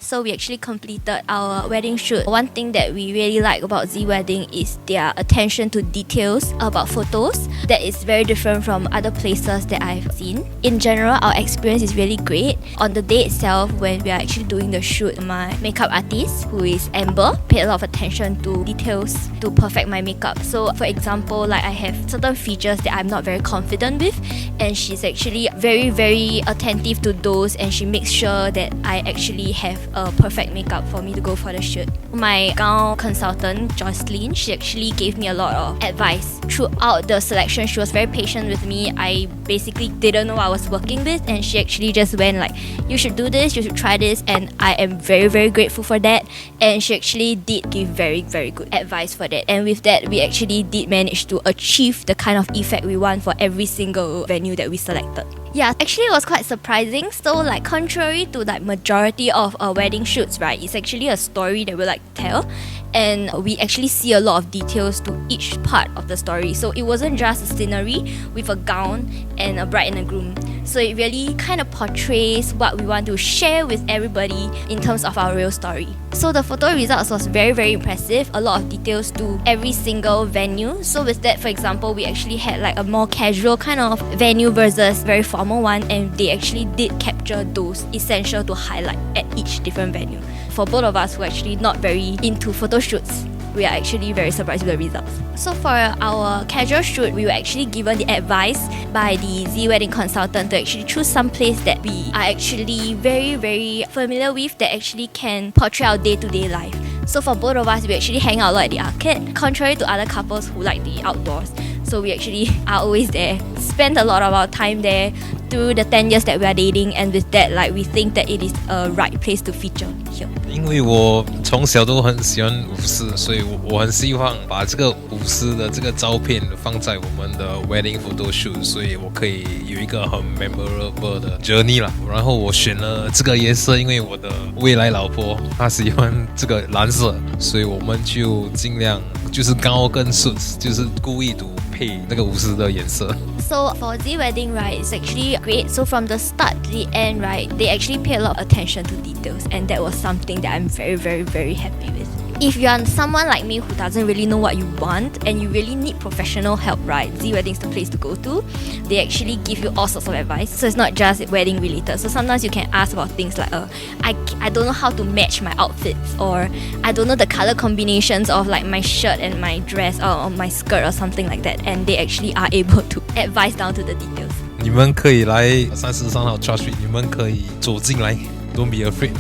So we actually completed our wedding shoot. One thing that we really like about Z Wedding is their attention to details about photos. That is very different from other places that I've seen. In general, our experience is really great. On the day itself, when we are actually doing the shoot, my makeup artist, who is Amber, paid a lot of attention to details to perfect my makeup. So for example, like I have certain features that I'm not very confident with, and she's actually very attentive to those, and she makes sure that I actually have a perfect makeup for me to go for the shoot. My gown consultant, JACELYN, she actually gave me a lot of advice. Throughout the selection, she was very patient with me. I basically didn't know what I was working with, and she actually just went like, you should do this, you should try this, and I am very grateful for that. And she actually did give very good advice for that, and with that we actually did manage to achieve the kind of effect we want for every single venue that we selected. Yeah, actually it was quite surprising. So like contrary to like majority of wedding shoots, right, it's actually a story that we like to tell, and we actually see a lot of details to each part of the story. So it wasn't just a scenery with a gown and a bride and a groom. So it really kind of portrays what we want to share with everybody in terms of our real story. So the photo results was very impressive. A lot of details to every single venue. So with that, for example, we actually had like a more casual kind of venue versus very formal one, and they actually did capture those essential to highlight at each different venue. For both of us who are actually not very into photo shoots, we are actually very surprised with the results. So for our casual shoot, we were actually given the advice by the Z Wedding consultant to actually choose some place that we are actually very familiar with, that actually can portray our day-to-day life. So for both of us, we actually hang out a lot at the arcade, contrary to other couples who like the outdoors. So we actually are always there, spend a lot of our time there through the 10 years that we are dating, and with that, like we think that it is a right place to feature here. 因为我从小都很喜欢舞狮，所以我很希望把这个舞狮的这个照片放在我们的 wedding photo shoot， 所以我可以有一个很 memorable 的 journey 啦。然后我选了这个颜色，因为我的未来老婆她喜欢这个蓝色，所以我们就尽量就是高跟 suits， 就是故意图配那个舞狮的颜色。So for Z Wedding, right, it's actually great. So from the start to the end, right, they actually pay a lot of attention to details, and that was something that I'm very happy with. If you are someone like me who doesn't really know what you want and you really need professional help, right, Z Wedding is the place to go to. They actually give you all sorts of advice. So it's not just wedding related. So sometimes you can ask about things like, I don't know how to match my outfits, or I don't know the color combinations of like my shirt and my dress, or my skirt or something like that. And they actually are able to advise down to the details. 你们可以来33号 Church Street， 你们可以走进来 ，Don't be afraid